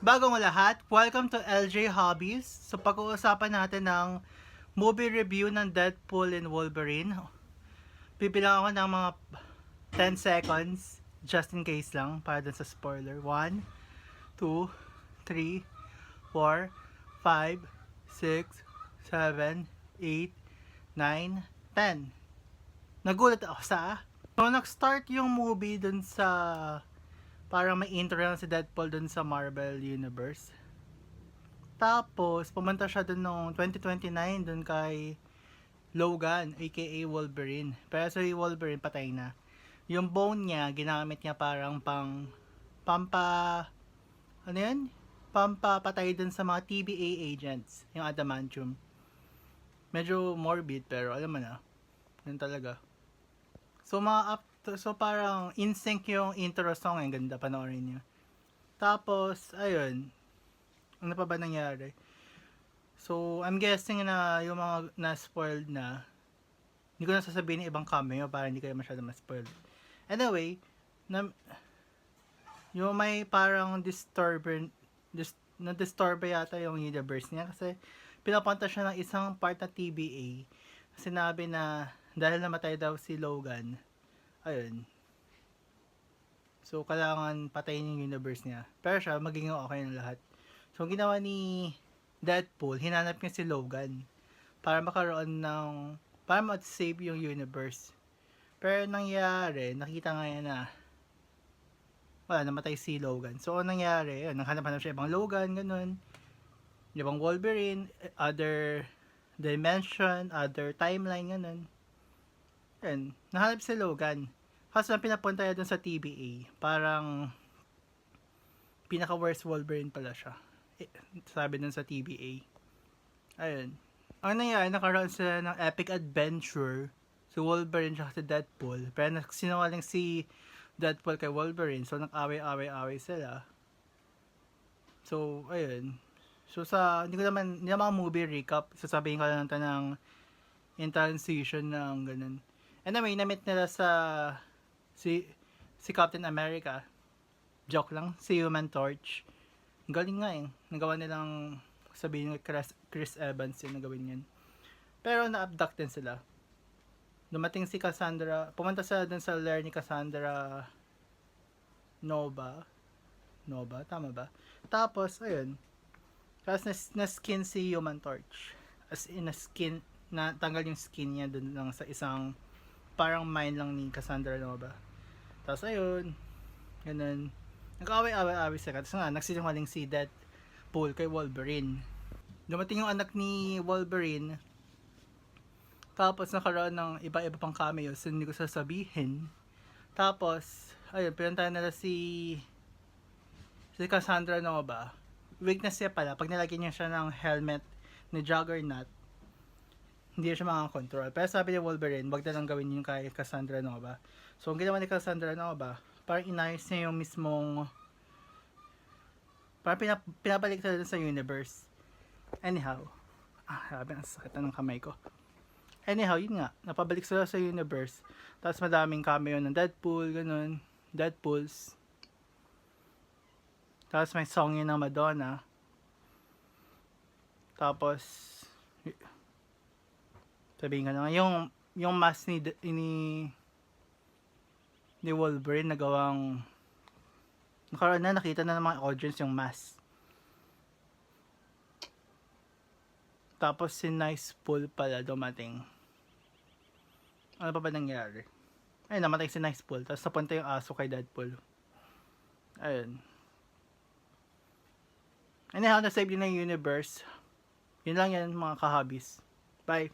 Bago ang lahat, welcome to LJ Hobbies. So pag-uusapan natin ng movie review ng Deadpool and Wolverine. Bibilang ako ng mga 10 seconds just in case lang para dun sa spoiler. 1, 2, 3, 4, 5, 6, 7, 8, 9, 10. Nagulat ako sa So nag-start yung movie dun sa parang may intro lang si Deadpool dun sa Marvel Universe. Tapos, pumunta siya dun noong 2029 dun kay Logan, aka Wolverine. Pero si Wolverine patay na. Yung bone niya, ginamit niya parang pampa, ano yun? Pampapatay dun sa mga TVA agents, yung adamantium. Medyo morbid, pero alam mo na, yun talaga. So parang in sync yung intro song, ang ganda panoorin niyo. Tapos, ayun, ano pa ba nangyari? So, I'm guessing na yung mga na-spoiled na, hindi ko na sasabihin yung ibang cameo para hindi kayo masyado ma-spoiled. Anyway, yung may parang na-disturb yata yung universe niya kasi pinapunta siya ng isang part na TBA. Sinabi na dahil namatay daw si Logan, ayun. So, kailangan patayin yung universe niya. Pero siya, magiging okay ng lahat. So, ang ginawa ni Deadpool, hinanap niya si Logan para magkaroon ng para ma-save yung universe. Pero nangyari, nakita nga yan na wala, namatay si Logan. So, anong nangyari? Yun, naghanap siya ibang Logan, ganun. Ibang Wolverine, other dimension, other timeline, ganun. Yun, nahanap si Logan. Kaso lang pinapunta niya dun sa TBA. Parang pinaka-worst Wolverine pala siya. Sabi dun sa TBA. Ayun. Ang nangyari, nakaroon sila ng epic adventure si Wolverine at si Deadpool. Pero sinungaling si Deadpool kay Wolverine. So, nag-away-away-away sila. So, ayun. So, hindi naman movie recap. Sasabihin ko lang natin ng in transition ng ganun. Anyway, na-meet nila si Captain America. Joke lang. Si Human Torch. Galing nga eh. Nagawa nilang sabihin ng Chris Evans yung nagawin yun. Pero na-abduct din sila. Dumating si Cassandra, pumunta sila dun sa lair ni Cassandra Nova, tama ba? Tapos, ayun, tapos na-skin si Human Torch. As in, tanggal yung skin niya dun lang sa isang, parang mind lang ni Cassandra Nova. Tapos, ayun, ganun. Nag-away-away sila. Tapos nga, nagsisinungaling si Deadpool kay Wolverine. Dumating yung anak ni Wolverine. Tapos nakaroon ng iba-iba pang cameos, hindi ko sasabihin. Tapos, ayun, pinuntahan nila si Cassandra Nova. Weakness niya pala, pag nilagyan niya siya ng helmet ni Juggernaut, hindi siya makakontrol. Pero sabi ni Wolverine, wag na lang gawin yun kay Cassandra Nova. So, ang ginawa ni Cassandra Nova, parang inayos niya yung mismong, parang pinabalik sa universe. Anyhow, sabi ang sakit ng kamay ko. Anyhow, yun nga, napabalik sila sa universe. Tapos madaming cameo ng Deadpool, ganun. Deadpools. Tapos may song yun ng Madonna. Tapos, sabihin ko na nga, yung mask ni Wolverine nagawang nakaroon na, nakita na ng mga audience yung mask. Tapos si Nice Pool pala dumating. Ano pa ba nangyari? Ayun, namatay si Nice Pool. Tapos napunta yung aso kay Deadpool. Ayun. Anyhow, na-save yun ng universe. Yun lang yan mga ka-hobbies. Bye!